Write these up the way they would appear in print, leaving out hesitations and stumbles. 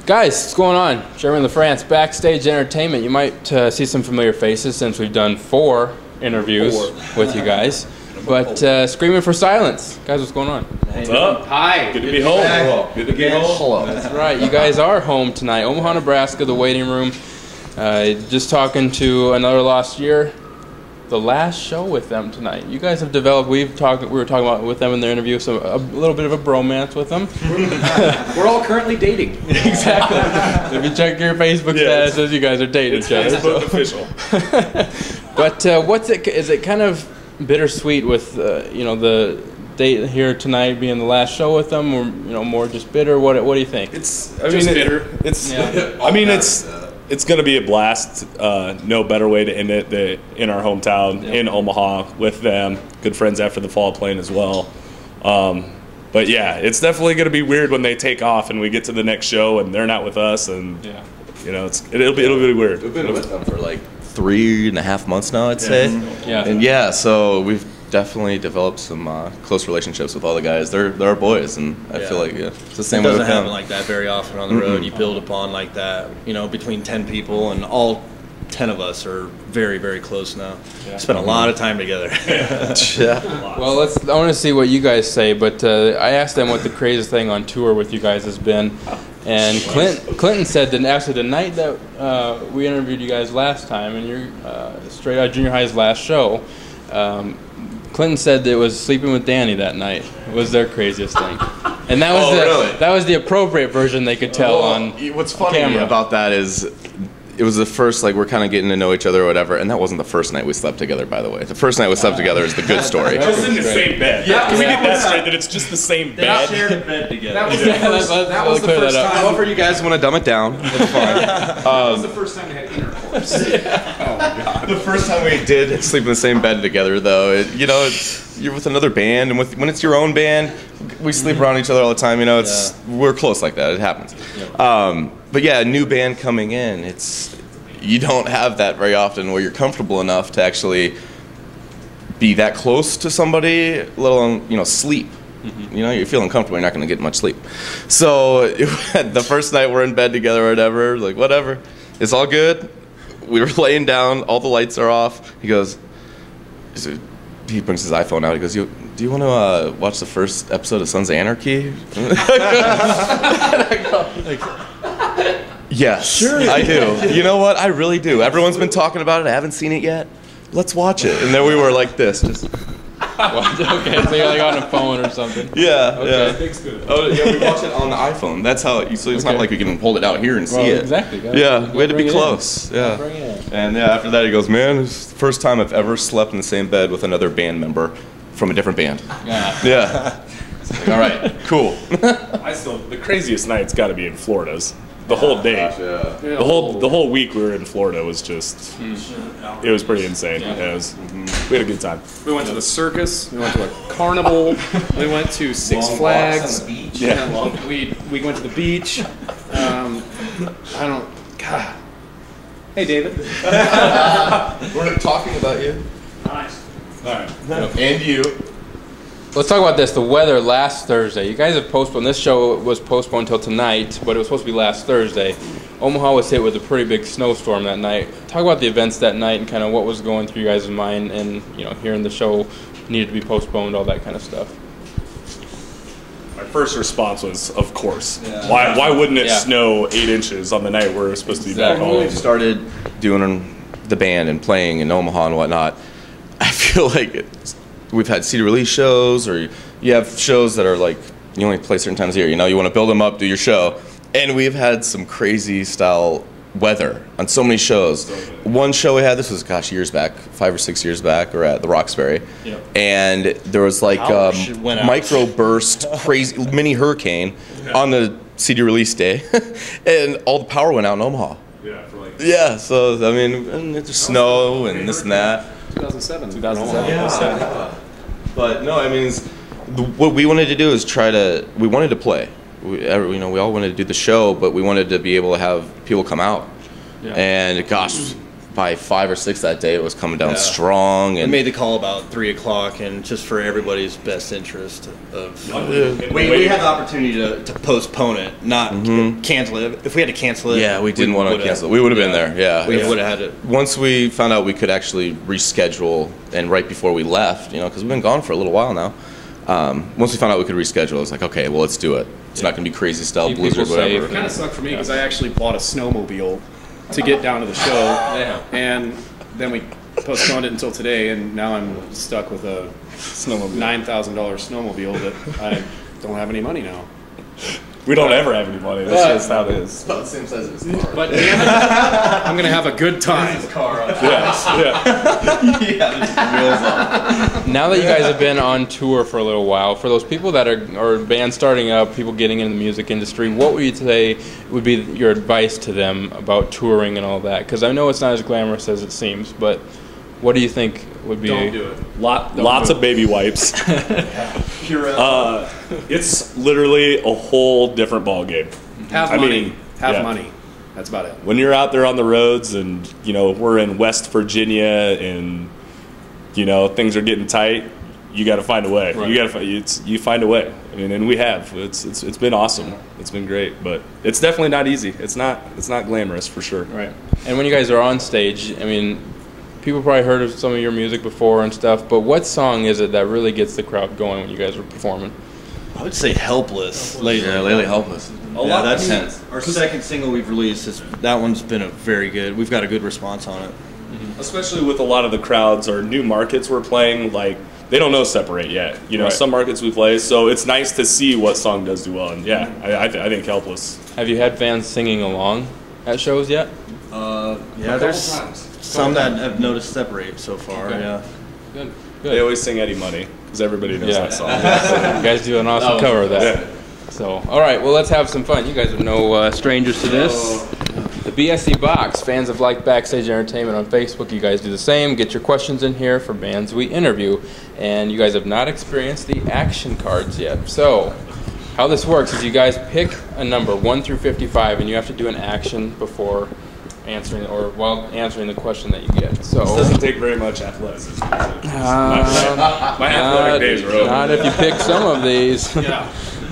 Guys, what's going on? Jeremy Lafrentz, Backstage Entertainment. You might see some familiar faces since we've done 4 interviews with you guys. But Screaming for Silence. Guys, what's going on? What's up? Hi. Good to be home. Good to be home. That's right. You guys are home tonight. Omaha, Nebraska, the waiting room. Just talking to Another Lost Year. The last show with them tonight. You guys have developed. We were talking about with them in their interview, so a little bit of a bromance with them. We're all currently dating. Exactly. If you check your Facebook statuses, you guys are dating each other. Facebook official. But what's it? Is it kind of bittersweet with the date here tonight being the last show with them, or more just bitter? What do you think? It's bitter. It's going to be a blast. No better way to end it in our hometown, in Omaha, with them. Good friends after the fall playing as well. But yeah, it's definitely going to be weird when they take off and we get to the next show and they're not with us, and it'll be weird. We've been with them for like 3.5 months now, I'd say. Yeah. And so we've definitely developed some close relationships with all the guys. They're our boys, and I feel like it's the same way with them. It doesn't happen like that very often on the road. You build upon like that, between 10 people, and all 10 of us are very, very close now. Spent a lot of time together. Well, I want to see what you guys say, but I asked them what the craziest thing on tour with you guys has been, and Clinton said that actually the night that we interviewed you guys last time, and your Straight Out Junior High's last show, Clinton said that it was sleeping with Danny that night. It was their craziest thing, and that was that was the appropriate version they could tell on What's funny camera. about that is it was the first, we're kind of getting to know each other or whatever, and that wasn't the first night we slept together, by the way. The first night we slept together is the good story. Just in the same bed. Yeah, Can we get that straight, that it's just the same bed? Shared a bed together. That was the first time. However, you guys want to dumb it down, it's fine. That was the first time we had intercourse. Oh my God. The first time we did sleep in the same bed together, though, you're with another band, and when it's your own band, we sleep around each other all the time. We're close like that. It happens. But yeah, a new band coming in, you don't have that very often where you're comfortable enough to actually be that close to somebody, let alone sleep. You're feeling comfortable, you're not going to get much sleep. So the first night we're in bed together or whatever, whatever, it's all good. We were laying down, all the lights are off. He goes, he brings his iPhone out. He goes, do you want to watch the first episode of Sons of Anarchy? Yes, sure. I do. You know what? I really do. Everyone's been talking about it. I haven't seen it yet. Let's watch it. And then we were like this, just. Okay, so you're on a phone or something. Yeah, okay. Oh, yeah, we watch it on the iPhone. That's how. So it's not like we can hold it out here and see it. Exactly. Yeah, we had to be close. Yeah. And after that, he goes, "Man, it's the first time I've ever slept in the same bed with another band member from a different band." Yeah. All right. Cool. The craziest night's got to be in Florida's. The whole day, the whole week we were in Florida was just, it was pretty insane. We had a good time. We went to the circus. We went to a carnival. We went to Six Flags. On the beach. We went to the beach. God. Hey, David. We're talking about you. Nice. All right. And you. Let's talk about this. The weather last Thursday. You guys have postponed. This show was postponed until tonight, but it was supposed to be last Thursday. Omaha was hit with a pretty big snowstorm that night. Talk about the events that night and kind of what was going through you guys' mind, and hearing the show needed to be postponed, all that kind of stuff. My first response was, of course. Why wouldn't it snow 8 inches on the night we're supposed to be back home? When we started doing the band and playing in Omaha and whatnot, I feel like we've had CD release shows, or you have shows that are you only play certain times a year. You want to build them up, do your show. And we've had some crazy style weather on so many shows. One show we had, this was, years back, 5 or 6 years back, we're at the Roxbury. And there was microburst, crazy, mini hurricane on the CD release day. And all the power went out in Omaha. So, and it's just snow and this and that. 2007. Yeah. But no, what we wanted to do is we wanted to play. We all wanted to do the show, but we wanted to be able to have people come out. And by 5 or 6 that day, it was coming down strong. We And made the call about 3 o'clock, and just for everybody's best interest of, we had the opportunity to postpone it, not cancel it. If we had to cancel it, yeah, we didn't want to cancel it. We would have been there. Yeah, we would have had it. Once we found out we could actually reschedule, and right before we left, because we've been gone for a little while now. Once we found out we could reschedule, it was like, okay, well, let's do it. It's not going to be crazy style blizzard, whatever. It kind of sucked for me because I actually bought a snowmobile to get down to the show, and then we postponed it until today, and now I'm stuck with a $9,000 snowmobile that I don't have any money now. We don't ever have any money. That's just how it is. It's about the same size as his car. But damn it, I'm gonna have a good time. Now that you guys have been on tour for a little while, for those people that are bands starting up, people getting into the music industry, what would you say would be your advice to them about touring and all that? Because I know it's not as glamorous as it seems, but what do you think would be? Don't do it. Lots of baby wipes. It's literally a whole different ball game. Have money. Money. That's about it. When you're out there on the roads, and we're in West Virginia, and things are getting tight, you got to find a way. Right. You find a way. I mean, and we have. It's been awesome. It's been great, but it's definitely not easy. It's not glamorous for sure. Right. And when you guys are on stage, I mean, people probably heard of some of your music before and stuff, but what song is it that really gets the crowd going when you guys are performing? I would say Helpless. Lately. Yeah, lately Helpless. Yeah, that's our second single we've released. That one's been a very good. We've got a good response on it. Especially with a lot of the crowds or new markets we're playing, like they don't know Separate yet. Right. Some markets we play, so it's nice to see what song does do well. And yeah, I think Helpless. Have you had fans singing along at shows yet? Yeah, there's some that have noticed Separate so far. Okay. Yeah. Good. They always sing Eddie Money because everybody knows that song. You guys do an awesome cover of that. Yeah. So, all right, well, let's have some fun. You guys are no strangers to this. The BSE Box, fans of Backstage Entertainment on Facebook, you guys do the same. Get your questions in here for bands we interview. And you guys have not experienced the action cards yet. So, how this works is you guys pick a number, 1 through 55, and you have to do an action before answering or while answering the question that you get. So This doesn't take very much athleticism. My athletic days are over. not if you pick some of these. Yeah.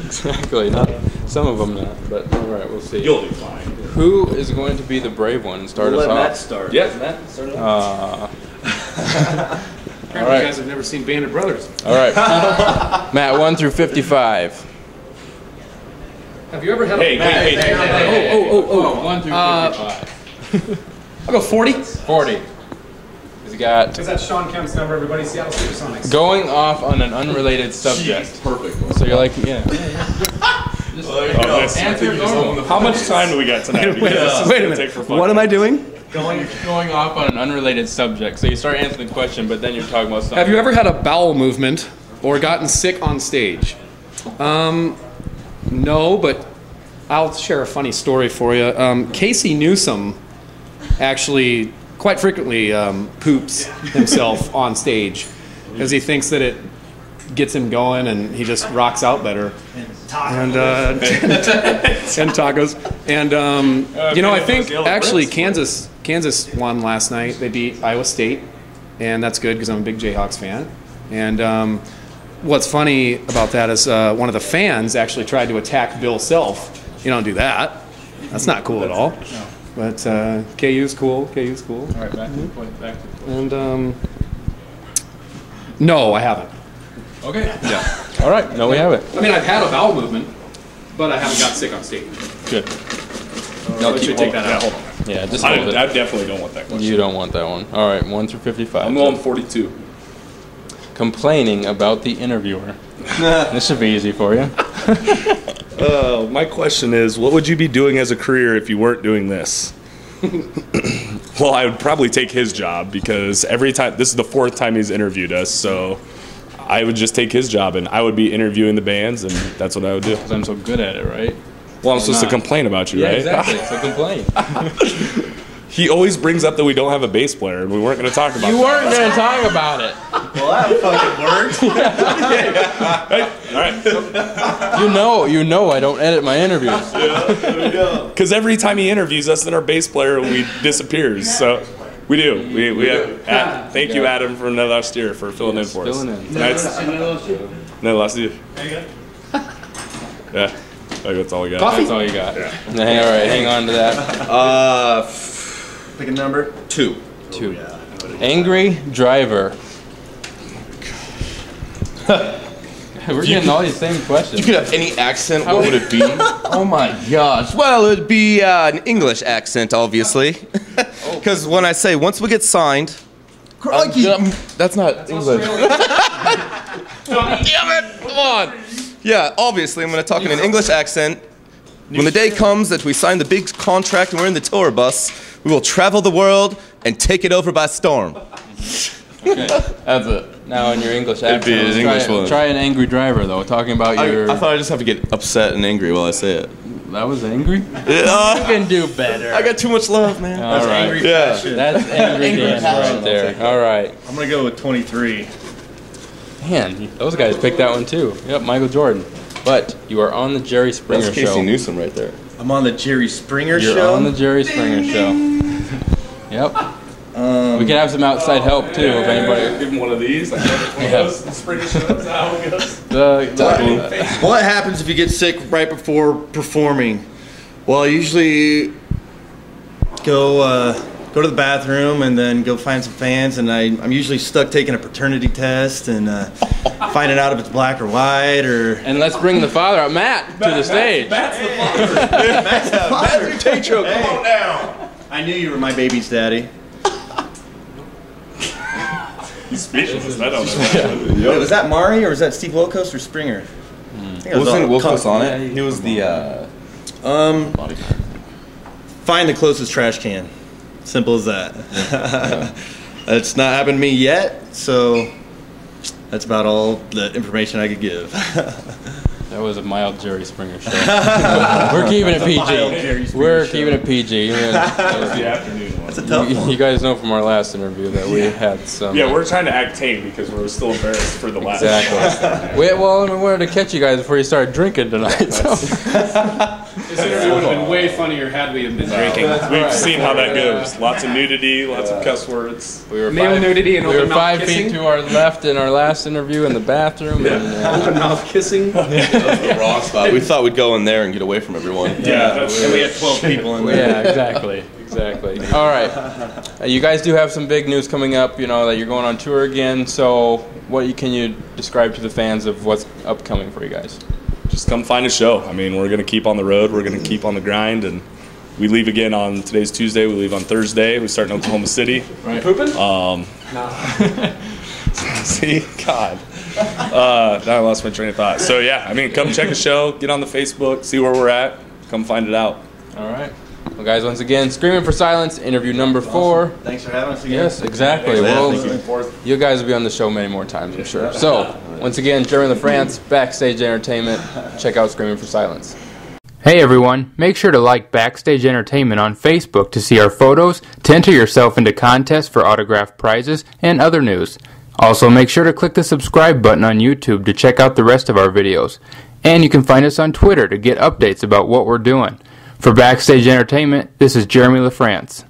Exactly. Not some of them not. But all right, we'll see. You'll be fine. Who is going to be the brave one and start us Let Matt off? start. Yeah, Matt, start off. Apparently All right. you guys have never seen Band of Brothers. All right. Matt, 1 through 55. Have you ever had Hey, Oh. 1 through 55. I'll go 40. 40. He's got Is that Sean Kemp's number, everybody? Seattle Supersonics. going off on an unrelated subject. Perfect. So you're like, yeah. Answer normal. How much time do we got tonight? Wait a minute. What am I doing? Going off on an unrelated subject. So you start answering the question, but then you're talking about something. Have you ever had a bowel movement or gotten sick on stage? No, but I'll share a funny story for you. Casey Newsom actually quite frequently poops himself on stage because he thinks that it gets him going and he just rocks out better. And tacos. And I think actually Kansas won last night. They beat Iowa State, and that's good because I'm a big Jayhawks fan. And what's funny about that is one of the fans actually tried to attack Bill Self. You don't do that. That's not cool at all. No. But KU's cool. KU's cool. All right, back to the point. And no, I haven't. Okay. Yeah. All right. No, we haven't. I mean, I've had a bowel movement, but I haven't got sick on stage. Good. No, should take that out. Yeah, just I hold it. definitely don't want that question. You don't want that one. All right, 1 through 55. I'm going 42. Complaining about the interviewer. This should be easy for you. My question is, what would you be doing as a career if you weren't doing this? Well, I would probably take his job because every time, this is the 4th time he's interviewed us, so I would just take his job and I would be interviewing the bands, and that's what I would do. Because I'm so good at it, right? Well, I'm supposed to complain about you, Yeah, right? exactly. So complain. He always brings up that we don't have a bass player, and we weren't going to talk about You that. weren't going to talk about it. Well, that fucking worked. All right. You know I don't edit my interviews. Because every time he interviews us, then our bass player disappears. So We do. We have. Thank you, Adam, for last year for filling in for us. No, last year. Yeah, that's all we got. That's all you got. Yeah. All right, hang on to that. Pick a number. 2. 2. Angry driver. We're getting all these same questions. You could have any accent. What would it be? Oh my gosh. Well, it would be an English accent, obviously. Because when I say once we get signed, that's not English. Damn it! Come on. Yeah, obviously I'm going to talk in an English accent. When the day comes that we sign the big contract and we're in the tour bus, we will travel the world and take it over by storm. Okay, that's it. Now in your English accent, try an angry driver though. Talking about your. I thought I just have to get upset and angry while I say it. That was angry. You can do better. I got too much love, man. All right. Angry passion. That's angry Dan right there. All right. I'm gonna go with 23. Man, those guys picked that one too. Yep, Michael Jordan. But you are on the Jerry Springer That's show. Casey Newsom right there. I'm on the Jerry Springer show. You're on the Jerry Springer show. Yep. We could have some outside help too if anybody. Give him one of these. Like one of those Springer shows. How it goes. What happens if you get sick right before performing? Well, I usually go to the bathroom and then go find some fans, and I'm usually stuck taking a paternity test and finding out if it's black or white or. And let's bring the father out, Matt, to the stage. Matt's the father. Matt's the father. Tatro, Hey. come on down. I knew you were my baby's daddy. He's speechless. I don't know. Wait, was that Mari or was that Steve Wilkos or Springer? I think it was Wasn't all- Wilkos on it? He was the bodyguard. Find the closest trash can. Simple as that. It's not happened to me yet, so that's about all the information I could give. That was a mild Jerry Springer show. We're keeping it PG. We're keeping it PG. That was the afternoon one. That's a tough one. You guys know from our last interview that we had some. Yeah, we're trying to act tame because we're still embarrassed for the last. Exactly. we wanted to catch you guys before you started drinking tonight. So. This interview would have been way funnier had we have been drinking. We've seen how that goes. Lots of nudity, lots of cuss words. We were Male nudity and we were open mouth 5 kissing. feet to our left in our last interview in the bathroom. And, Open mouth kissing. The wrong spot. We thought we'd go in there and get away from everyone. Yeah, And we had 12 people in there. yeah, exactly. All right. You guys do have some big news coming up, you know, that you're going on tour again. So what can you describe to the fans of what's upcoming for you guys? just come find a show. I mean, we're going to keep on the road. We're going to keep on the grind. And we leave again on today's Tuesday. We leave on Thursday. We start in Oklahoma City. Right. Pooping? No. See? God. Now I lost my train of thought. So, yeah, I mean, come check the show. Get on the Facebook. See where we're at. Come find it out. All right. Well, guys, once again, Screaming for Silence, interview number 4. Awesome. Thanks for having us again. Yes, exactly. Yeah, Well, thank you guys will be on the show many more times, I'm sure. So, once again, Jeremy Lafrentz, Backstage Entertainment. Check out Screaming for Silence. Hey everyone, make sure to like Backstage Entertainment on Facebook to see our photos, to enter yourself into contests for autographed prizes, and other news. Also, make sure to click the subscribe button on YouTube to check out the rest of our videos. And you can find us on Twitter to get updates about what we're doing. For Backstage Entertainment, this is Jeremy Lafrentz.